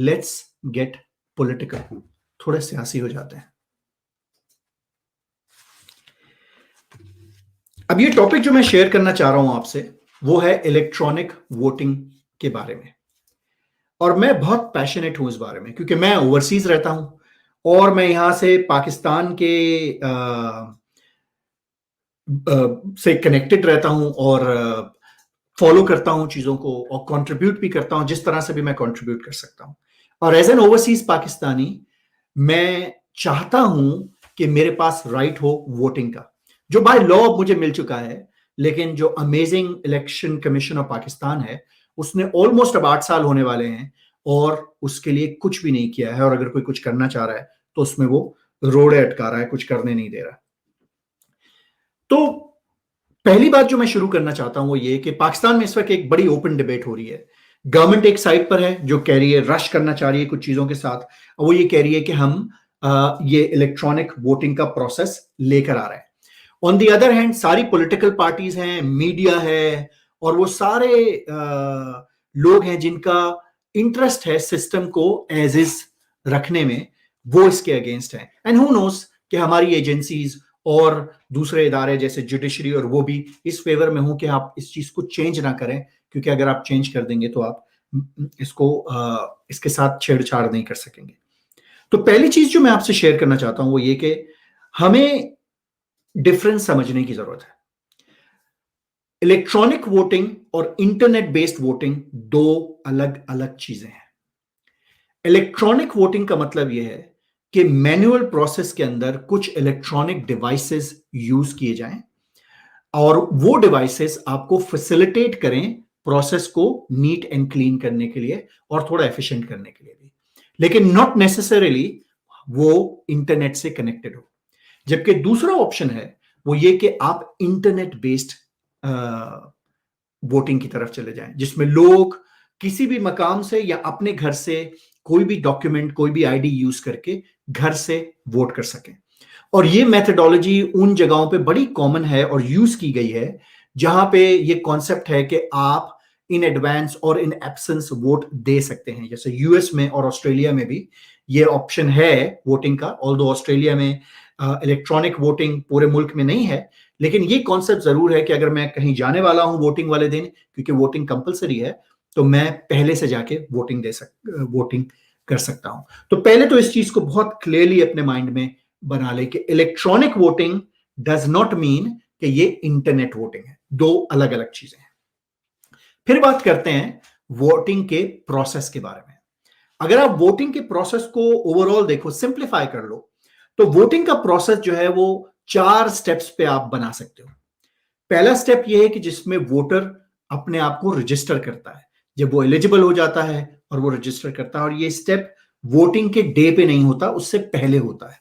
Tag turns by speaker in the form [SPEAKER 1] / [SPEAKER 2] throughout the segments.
[SPEAKER 1] Let's get political, थोड़े सियासी हो जाते हैं। अब ये टॉपिक जो मैं शेयर करना चाह रहा हूं आपसे वो है इलेक्ट्रॉनिक वोटिंग के बारे में। और मैं बहुत पैशनेट हूं इस बारे में क्योंकि मैं ओवरसीज रहता हूं और मैं यहां से पाकिस्तान के से कनेक्टेड रहता हूं और फॉलो करता हूं चीजों को और कंट्रीब्यूट भी करता हूं जिस तरह से भी मैं कंट्रीब्यूट कर सकता हूं। और एज एन ओवरसीज पाकिस्तानी मैं चाहता हूं कि मेरे पास राइट हो वोटिंग का, जो बाय लॉ मुझे मिल चुका है। लेकिन जो amazing election commission of Pakistan है उसने ऑलमोस्ट अब 8 साल होने वाले हैं और उसके लिए कुछ भी नहीं किया है। और अगर कोई कुछ करना चाह रहा है तो उसमें वो रोड़े अटका रहा है, कुछ करने नहीं दे रहा। तो पहली बात जो मैं शुरू करना चाहता हूं वो ये कि पाकिस्तान में इस वक्त एक बड़ी ओपन डिबेट हो रही है। गवर्नमेंट एक साइड पर है जो कह रही है, रश करना चाह रही है कुछ चीजों के साथ, और वो ये कह रही है कि हम ये इलेक्ट्रॉनिक वोटिंग का प्रोसेस लेकर आ रहे हैं। ऑन द अदर हैंड सारी पॉलिटिकल पार्टीज हैं, मीडिया है और वो सारे लोग हैं जिनका इंटरेस्ट है सिस्टम को एज इज रखने में, वो इसके अगेंस्ट है। एंड हु नोस कि हमारी एजेंसीज और दूसरे इदारे जैसे जुडिशरी और वो भी इस फेवर में हो कि आप इस चीज को चेंज ना करें, क्योंकि अगर आप चेंज कर देंगे तो आप इसको इसके साथ छेड़छाड़ नहीं कर सकेंगे। तो पहली चीज जो मैं आपसे शेयर करना चाहता हूं वो ये कि हमें डिफरेंस समझने की जरूरत है। इलेक्ट्रॉनिक वोटिंग और इंटरनेट बेस्ड वोटिंग दो अलग अलग चीजें हैं। इलेक्ट्रॉनिक वोटिंग का मतलब यह है कि मैनुअल प्रोसेस के अंदर कुछ इलेक्ट्रॉनिक डिवाइसेस यूज किए जाएं और वो डिवाइसेस आपको फैसिलिटेट करें प्रोसेस को नीट एंड क्लीन करने के लिए और थोड़ा एफिशिएंट करने के लिए भी, लेकिन नॉट नेसेसरीली वो इंटरनेट से कनेक्टेड हो। जबकि दूसरा ऑप्शन है वो ये कि आप इंटरनेट बेस्ड वोटिंग की तरफ चले जाएं, जिसमें लोग किसी भी मकाम से या अपने घर से कोई भी डॉक्यूमेंट, कोई भी आईडी यूज करके घर से वोट कर सकें। और ये मेथडोलॉजी उन जगहों पे बड़ी कॉमन है और यूज की गई है जहां पे ये कॉन्सेप्ट है कि आप इन एडवांस और इन एब्सेंस वोट दे सकते हैं। जैसे यूएस में और ऑस्ट्रेलिया में भी ये ऑप्शन है वोटिंग का, ऑल्दो ऑस्ट्रेलिया में इलेक्ट्रॉनिक वोटिंग पूरे मुल्क में नहीं है, लेकिन ये कॉन्सेप्ट जरूर है कि अगर मैं कहीं जाने वाला हूं वोटिंग वाले दिन, क्योंकि वोटिंग कंपलसरी है, तो मैं पहले से जाके वोटिंग कर सकता हूं। तो पहले तो इस चीज को बहुत क्लियरली अपने माइंड में बना ले कि electronic voting does not mean कि ये इंटरनेट वोटिंग है, दो अलग अलग चीजें हैं। फिर बात करते हैं वोटिंग के प्रोसेस के बारे में। अगर आप वोटिंग के प्रोसेस को ओवरऑल देखो, सिंप्लीफाई कर लो, तो वोटिंग का प्रोसेस जो है वो 4 स्टेप्स पे आप बना सकते हो। पहला स्टेप ये है कि जिसमें वोटर अपने आप को रजिस्टर करता है, जब वो एलिजिबल हो जाता है और वो रजिस्टर करता है, और ये स्टेप वोटिंग के डे पे नहीं होता, उससे पहले होता है।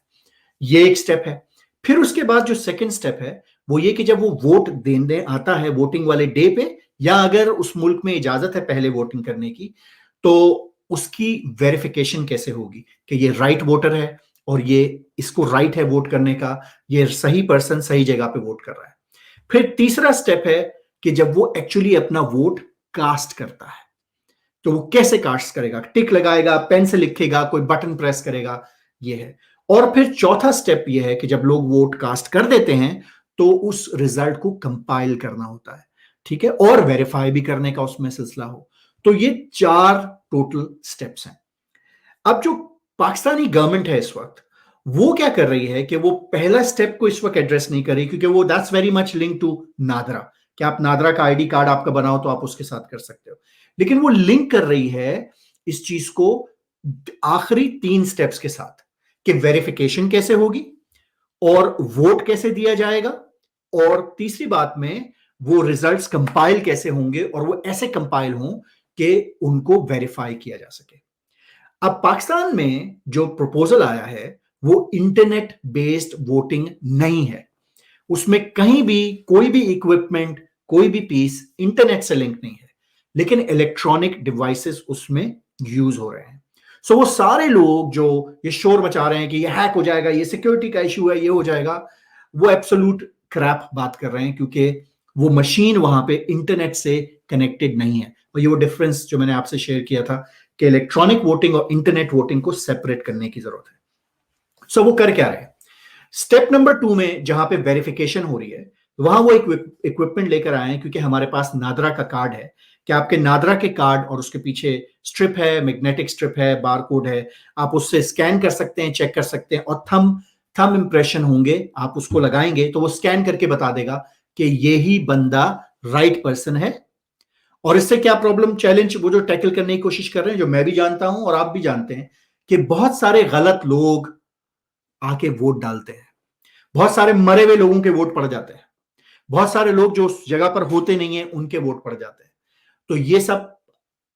[SPEAKER 1] ये एक स्टेप है। फिर उसके बाद जो सेकंड स्टेप है वो ये कि जब वो वोट देने आता है वोटिंग वाले डे पे, या अगर उस मुल्क में इजाजत है पहले वोटिंग करने की, तो उसकी वेरिफिकेशन कैसे होगी कि ये राइट वोटर है और ये इसको राइट है वोट करने का, ये सही पर्सन सही जगह पे वोट कर रहा है। फिर तीसरा स्टेप है कि जब वो एक्चुअली अपना वोट कास्ट करता है, तो वो कैसे कास्ट करेगा, टिक लगाएगा, पेन से लिखेगा, कोई बटन प्रेस करेगा, ये है। और फिर चौथा स्टेप ये है कि जब लोग वोट कास्ट कर देते हैं तो उस रिजल्ट को कंपाइल करना होता है, ठीक है, और वेरीफाई भी करने का उसमें सिलसिला हो। तो ये 4 टोटल स्टेप्स हैं। अब जो पाकिस्तानी गवर्नमेंट है इस वक्त, वो क्या कर रही है कि वो पहला स्टेप को इस वक्त एड्रेस नहीं कर रही, क्योंकि वो that's very much link to NADRA, कि आप नादरा का आईडी कार्ड आपका बनाओ तो आप उसके साथ कर सकते हो। लेकिन वो लिंक कर रही है इस चीज को आखिरी 3 स्टेप्स के साथ, कि वेरिफिकेशन कैसे होगी और वोट कैसे दिया जाएगा, और तीसरी बात में वो रिजल्ट्स कंपाइल कैसे होंगे और वो ऐसे कंपाइल हों कि उनको वेरीफाई किया जा सके। अब पाकिस्तान में जो प्रपोजल आया है वो इंटरनेट बेस्ड वोटिंग नहीं है। उसमें कहीं भी कोई भी इक्विपमेंट, कोई भी पीस इंटरनेट से लिंक नहीं है, लेकिन इलेक्ट्रॉनिक डिवाइसेस उसमें यूज हो रहे हैं। सो वो सारे लोग जो ये शोर मचा रहे हैं कि ये हैक हो जाएगा, ये सिक्योरिटी का इशू है, ये हो जाएगा, वो एब्सोल्यूट क्रैप बात कर रहे हैं, क्योंकि वो मशीन वहां पे इंटरनेट से कनेक्टेड नहीं है। और ये वो डिफरेंस जो मैंने आपसे शेयर किया था कि इलेक्ट्रॉनिक वोटिंग और इंटरनेट वोटिंग को सेपरेट करने की जरूरत है। सो वो कर क्या रहे हैं? स्टेप नंबर 2 में जहां पे वेरिफिकेशन हो रही है, वहां वो इक्विपमेंट लेकर आए हैं, क्योंकि हमारे पास नादरा का कार्ड है कि आपके नादरा के कार्ड और उसके पीछे स्ट्रिप है, मैग्नेटिक स्ट्रिप है, बारकोड है, आप उससे स्कैन कर सकते हैं, चेक कर सकते हैं, और थंब इंप्रेशन होंगे, आप उसको लगाएंगे तो वो स्कैन करके बता देगा कि यही बंदा राइट पर्सन है। और इससे क्या प्रॉब्लम, चैलेंज वो जो टैकल करने की कोशिश कर रहे हैं, जो मैं भी जानता हूं और आप भी जानते हैं, कि बहुत सारे गलत लोग आके वोट डालते हैं, बहुत सारे मरे हुए लोगों के वोट पड़ जाते हैं, बहुत सारे लोग जो उस जगह पर होते नहीं है उनके वोट पड़ जाते हैं। तो ये सब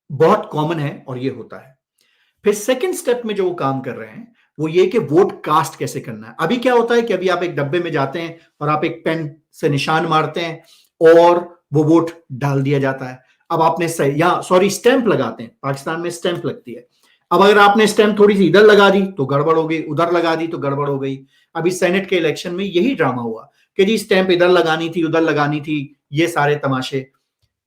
[SPEAKER 1] बहुत कॉमन है और ये होता है। फिर सेकंड स्टेप में जो वो काम कर रहे हैं वो ये कि वोट कास्ट कैसे करना है। अभी क्या होता है कि अभी आप एक डब्बे में जाते हैं और आप एक पेन से निशान मारते हैं और वो वोट डाल दिया जाता है। अब आपने स्टैंप लगाते हैं, पाकिस्तान में स्टैंप लगती है। अब अगर आपने स्टैंप थोड़ी सी इधर लगा दी तो गड़बड़ हो गई, उधर लगा दी तो गड़बड़ हो गई। अभी सेनेट के इलेक्शन में यही ड्रामा हुआ कि जी स्टैंप इधर लगानी थी, उधर लगानी थी, ये सारे तमाशे।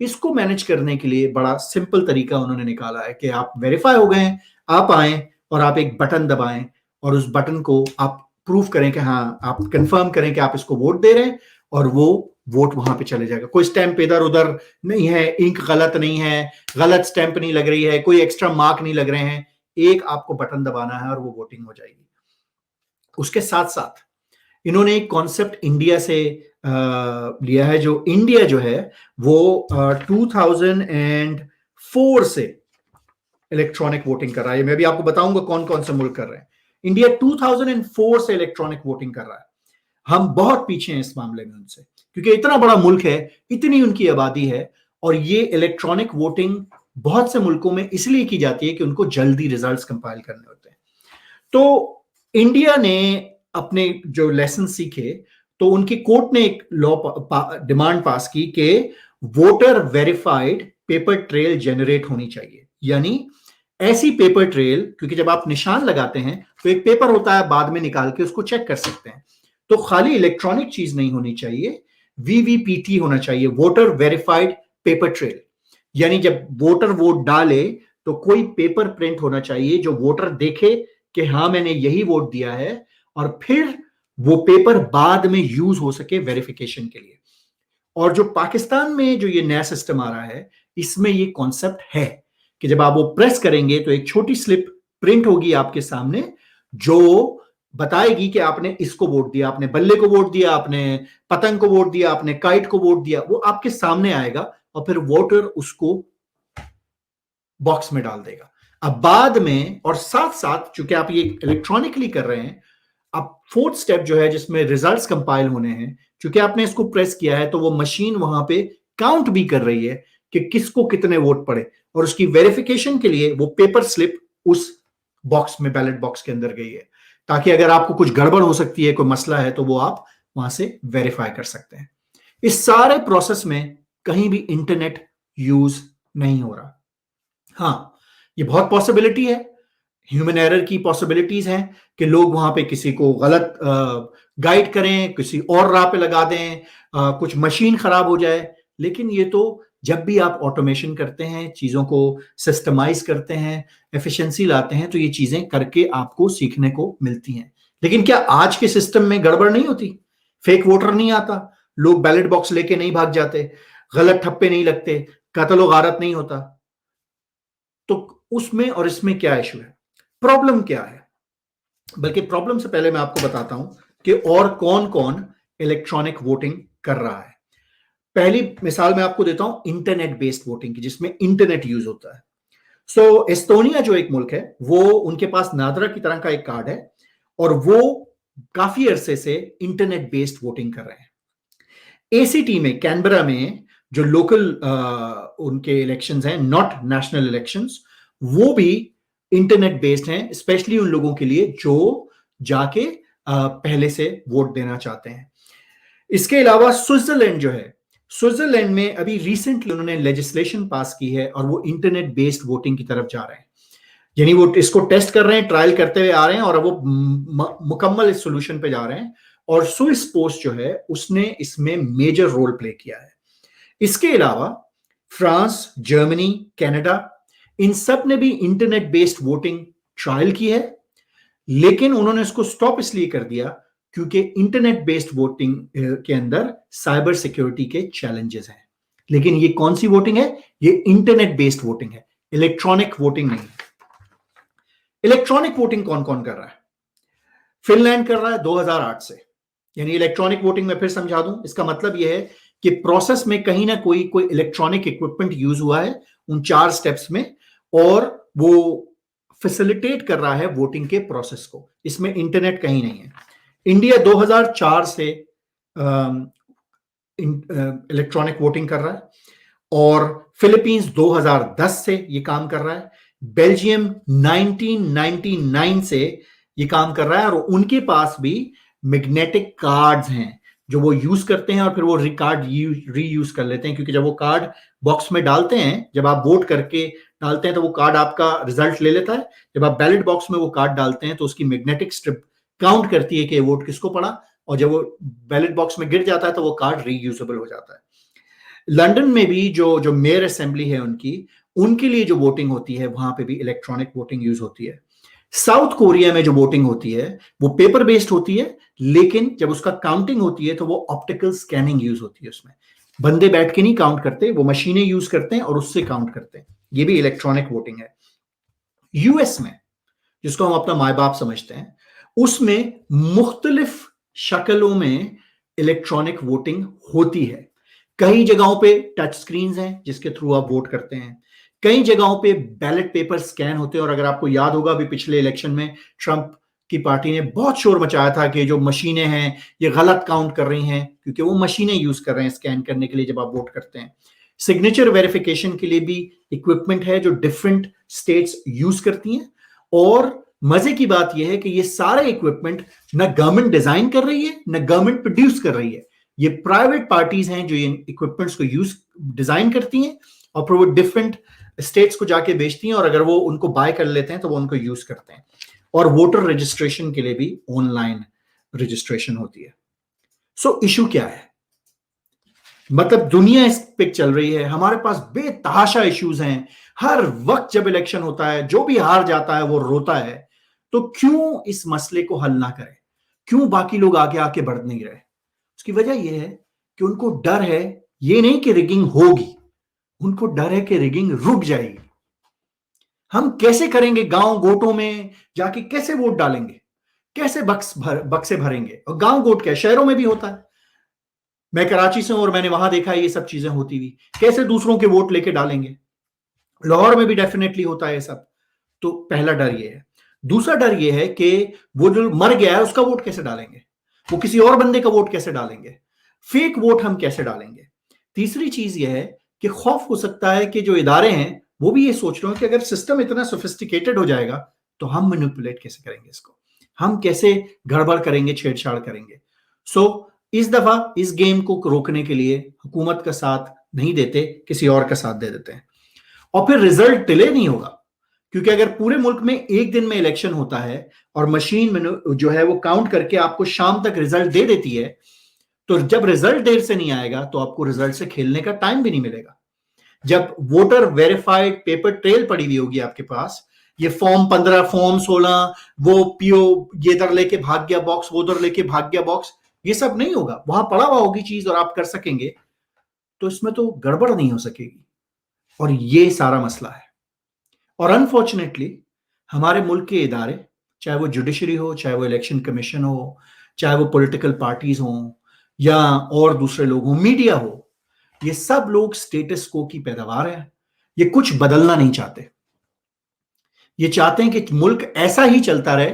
[SPEAKER 1] इसको मैनेज करने के लिए बड़ा सिंपल तरीका उन्होंने निकाला है कि आप वेरीफाई हो गए हैं, आप आए और आप एक बटन दबाएं और उस बटन को आप प्रूफ करें कि हाँ, आप कंफर्म करें कि आप इसको वोट दे रहे हैं, और वो वोट वहां पे चले जाएगा। कोई स्टैंप इधर उधर नहीं है, इंक गलत नहीं है, गलत स्टैंप नहीं लग रही है, कोई एक्स्ट्रा मार्क नहीं लग रहे हैं, एक आपको बटन दबाना है और वो वोटिंग हो जाएगी। उसके साथ साथ इन्होंने एक कॉन्सेप्ट इंडिया से लिया है। जो इंडिया जो है वो 2004 से इलेक्ट्रॉनिक वोटिंग कर रहा है। मैं भी आपको बताऊंगा कौन कौन से मुल्क कर रहे हैं। इंडिया 2004 से इलेक्ट्रॉनिक वोटिंग कर रहा है। हम बहुत पीछे हैं इस मामले में उनसे, क्योंकि इतना बड़ा मुल्क है, इतनी उनकी आबादी है, और ये इलेक्ट्रॉनिक वोटिंग बहुत से मुल्कों में इसलिए की जाती है कि उनको जल्दी रिजल्ट्स कंपाइल करने होते हैं। तो इंडिया ने अपने जो लेसन सीखे, तो उनकी कोर्ट ने एक लॉ डिमांड पास की कि voter verified paper trail generate होनी चाहिए। यानी ऐसी पेपर ट्रेल, क्योंकि जब आप निशान लगाते हैं तो एक पेपर होता है, बाद में निकाल के उसको चेक कर सकते हैं। तो खाली इलेक्ट्रॉनिक चीज नहीं होनी चाहिए, वीवीपीटी होना चाहिए, वोटर वेरिफाइड पेपर ट्रेल। यानी जब वोटर वोट डाले तो कोई पेपर प्रिंट होना चाहिए जो वोटर देखे कि हाँ मैंने यही वोट दिया है, और फिर वो पेपर बाद में यूज हो सके वेरिफिकेशन के लिए। और जो पाकिस्तान में जो ये नया सिस्टम आ रहा है, इसमें ये कॉन्सेप्ट है कि जब आप वो प्रेस करेंगे तो एक छोटी स्लिप प्रिंट होगी आपके सामने, जो बताएगी कि आपने इसको वोट दिया, आपने बल्ले को वोट दिया, आपने पतंग को वोट दिया, आपने काइट को वोट दिया। वो आपके सामने आएगा और फिर वोटर उसको बॉक्स में डाल देगा। अब बाद में, और साथ साथ चूंकि आप ये इलेक्ट्रॉनिकली कर रहे हैं, अब फोर्थ स्टेप जो है जिसमें रिजल्ट्स कंपाइल होने हैं, क्योंकि आपने इसको प्रेस किया है तो वो मशीन वहां पे काउंट भी कर रही है कि किसको कितने वोट पड़े, और उसकी वेरिफिकेशन के लिए वो पेपर स्लिप उस बॉक्स में, बैलेट बॉक्स के अंदर गई है, ताकि अगर आपको कुछ गड़बड़ हो सकती है, कोई मसला है, तो वो आप वहां से वेरीफाई कर सकते हैं। इस सारे प्रोसेस में कहीं भी इंटरनेट यूज नहीं हो रहा। हाँ, ये बहुत पॉसिबिलिटी है, ह्यूमन एरर की पॉसिबिलिटीज हैं कि लोग वहां पे किसी को गलत गाइड करें, किसी और राह पे लगा दें, कुछ मशीन खराब हो जाए। लेकिन ये तो जब भी आप ऑटोमेशन करते हैं, चीजों को सिस्टमाइज करते हैं, एफिशिएंसी लाते हैं, तो ये चीजें करके आपको सीखने को मिलती हैं। लेकिन क्या आज के सिस्टम में गड़बड़ नहीं होती? फेक वोटर नहीं आता, लोग बैलेट बॉक्स लेके नहीं भाग जाते, गलत ठप्पे नहीं लगते, कत्ल गारत नहीं होता? तो उसमें और इसमें क्या इशू है, प्रॉब्लम क्या है? बल्कि प्रॉब्लम से पहले मैं आपको बताता हूं कि और कौन कौन इलेक्ट्रॉनिक वोटिंग कर रहा है। पहली मिसाल मैं आपको देता हूं इंटरनेट बेस्ड वोटिंग की, जिसमें इंटरनेट यूज होता है। सो एस्टोनिया जो एक मुल्क है, वो उनके पास नादरा की तरह का एक कार्ड है, और वो काफी अरसे से इंटरनेट बेस्ड वोटिंग कर रहे हैं। एसीटी में, कैनबरा में, जो लोकल उनके इलेक्शंस हैं, नॉट नेशनल इलेक्शंस, वो भी इंटरनेट बेस्ड हैं, स्पेशली उन लोगों के लिए जो जाके पहले से वोट देना चाहते हैं। इसके अलावा स्विट्जरलैंड जो है, स्विट्जरलैंड में अभी रिसेंटली उन्होंने लेजिस्लेशन पास की है और वो इंटरनेट बेस्ड वोटिंग की तरफ जा रहे हैं। यानी वो इसको टेस्ट कर रहे हैं, ट्रायल करते हुए आ रहे हैं, और वो मुकम्मल इस सोल्यूशन पे जा रहे हैं। और स्विस पोस्ट जो है उसने इसमें मेजर रोल प्ले किया है। इसके अलावा फ्रांस, जर्मनी, कनाडा, इन सब ने भी इंटरनेट बेस्ड वोटिंग ट्रायल की है, लेकिन उन्होंने इसको स्टॉप इसलिए कर दिया क्योंकि इंटरनेट बेस्ड वोटिंग के अंदर साइबर सिक्योरिटी के चैलेंजेस हैं। लेकिन ये कौन सी वोटिंग है? ये इंटरनेट बेस्ड वोटिंग है, इलेक्ट्रॉनिक वोटिंग नहीं। इलेक्ट्रॉनिक वोटिंग कौन कौन कर रहा है? फिनलैंड कर रहा है 2008 से। यानी इलेक्ट्रॉनिक वोटिंग में फिर समझा दूं, इसका मतलब यह है कि प्रोसेस में कहीं ना कोई इलेक्ट्रॉनिक इक्विपमेंट यूज हुआ है उन 4 स्टेप्स में, और वो फैसिलिटेट कर रहा है वोटिंग के प्रोसेस को। इसमें इंटरनेट कहीं नहीं है। इंडिया 2004 से इलेक्ट्रॉनिक वोटिंग कर रहा है, और फिलीपींस 2010 से ये काम कर रहा है। बेल्जियम 1999 से ये काम कर रहा है, और उनके पास भी मैग्नेटिक कार्ड्स हैं जो वो यूज करते हैं, और फिर वो कार्ड रीयूज कर लेते हैं, क्योंकि जब वो कार्ड बॉक्स में डालते हैं, जब आप वोट करके डालते हैं तो वो कार्ड आपका रिजल्ट ले लेता है। जब आप बैलेट बॉक्स में वो कार्ड डालते हैं तो उसकी मैग्नेटिक स्ट्रिप काउंट करती है कि वोट किसको पड़ा, और जब वो बैलेट बॉक्स में गिर जाता है तो वो कार्ड रीयूजेबल हो जाता है। लंदन में भी जो मेयर असेंबली है उनके लिए जो वोटिंग होती है, वहां पे भी इलेक्ट्रॉनिक वोटिंग यूज होती है। साउथ कोरिया में जो वोटिंग होती है वो पेपर बेस्ड होती है, लेकिन जब उसका काउंटिंग होती है तो वो ऑप्टिकल स्कैनिंग यूज होती है। उसमें बंदे बैठ के नहीं काउंट करते, वो मशीनें यूज करते हैं और उससे काउंट करते हैं। ये भी इलेक्ट्रॉनिक वोटिंग है। यूएस में, जिसको हम अपना माए बाप समझते हैं, उसमें मुख्तलिफ शक्लों में इलेक्ट्रॉनिक वोटिंग होती है। कई जगहों पे टच स्क्रीन हैं जिसके थ्रू आप वोट करते हैं, कई जगहों पे बैलेट पेपर स्कैन होते हैं। और अगर आपको याद होगा, अभी पिछले इलेक्शन में ट्रंप की पार्टी ने बहुत शोर मचाया था कि जो मशीनें हैं ये गलत काउंट कर रही हैं, क्योंकि वो मशीनें यूज कर रहे हैं स्कैन करने के लिए जब आप वोट करते हैं। सिग्नेचर वेरिफिकेशन के लिए भी इक्विपमेंट है जो डिफरेंट स्टेट्स यूज करती हैं। और मजे की बात यह है कि ये सारे इक्विपमेंट न गवर्नमेंट डिजाइन कर रही है न गवर्नमेंट प्रोड्यूस कर रही है। ये प्राइवेट पार्टीज हैं जो इन इक्विपमेंट्स को डिजाइन करती हैं, और फिर वो डिफरेंट स्टेट्स को जाके बेचती हैं, और अगर वो उनको बाय कर लेते हैं तो वो उनको यूज करते हैं। और वोटर रजिस्ट्रेशन के लिए भी ऑनलाइन रजिस्ट्रेशन होती है। सो इशू क्या है? मतलब दुनिया इस पे चल रही है, हमारे पास बेतहाशा इश्यूज हैं। हर वक्त जब इलेक्शन होता है, जो भी हार जाता है वो रोता है। तो क्यों इस मसले को हल ना करें? क्यों बाकी लोग आगे आके बढ़ नहीं रहे? उसकी वजह यह है कि उनको डर है, ये नहीं कि रिगिंग होगी, उनको डर है कि रिगिंग रुक जाएगी। हम कैसे करेंगे? गांव गोटों में जाके कैसे वोट डालेंगे? कैसे बक्से भरेंगे? और गांव गोट क्या, शहरों में भी होता है। मैं कराची से हूं और मैंने वहां देखा है ये सब चीजें होती हुई। कैसे दूसरों के वोट लेके डालेंगे? लाहौर में भी डेफिनेटली होता है ये सब। तो पहला डर ये है। दूसरा डर ये है कि वो जो मर गया है उसका वोट कैसे डालेंगे? वो किसी और बंदे का वोट कैसे डालेंगे? फेक वोट हम कैसे डालेंगे? तीसरी चीज यह है कि खौफ हो सकता है कि जो इदारे हैं वो भी ये सोच रहे हो कि अगर सिस्टम इतना सोफिस्टिकेटेड हो जाएगा तो हम मैनिपुलेट कैसे करेंगे इसको, हम कैसे गड़बड़ करेंगे, छेड़छाड़ करेंगे। सो इस दफा इस गेम को रोकने के लिए हुकूमत का साथ नहीं देते, किसी और का साथ दे देते हैं। और फिर रिजल्ट डिले नहीं होगा, क्योंकि अगर पूरे मुल्क में एक दिन में इलेक्शन होता है और मशीन जो है वो काउंट करके आपको शाम तक रिजल्ट दे देती है, तो जब रिजल्ट देर से नहीं आएगा तो आपको रिजल्ट से खेलने का टाइम भी नहीं मिलेगा। जब वोटर वेरीफाइड पेपर ट्रेल पड़ी हुई होगी आपके पास, ये फॉर्म 15, फॉर्म 16, वो पीओ ये इधर लेके भाग गया बॉक्स, वो उधर लेके भाग गया बॉक्स, ये सब नहीं होगा, वहां पड़ा हुआ होगी चीज और आप कर सकेंगे। तो इसमें तो गड़बड़ नहीं हो सकेगी। और ये सारा मसला है। और अनफॉर्चुनेटली हमारे मुल्क के इदारे, चाहे वो जुडिशरी हो, चाहे वो इलेक्शन कमीशन हो, चाहे वो पॉलिटिकल पार्टीज हो या और दूसरे लोग हो, मीडिया हो, ये सब लोग स्टेटस को की पैदावार है। ये कुछ बदलना नहीं चाहते। ये चाहते हैं कि मुल्क ऐसा ही चलता रहे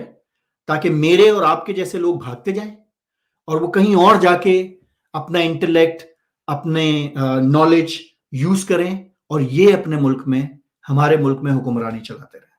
[SPEAKER 1] ताकि मेरे और आपके जैसे लोग भागते जाएं और वो कहीं और जाके अपना इंटेलेक्ट, अपने नॉलेज यूज करें और ये अपने मुल्क में, हमारे मुल्क में हुक्मरानी चलाते रहे।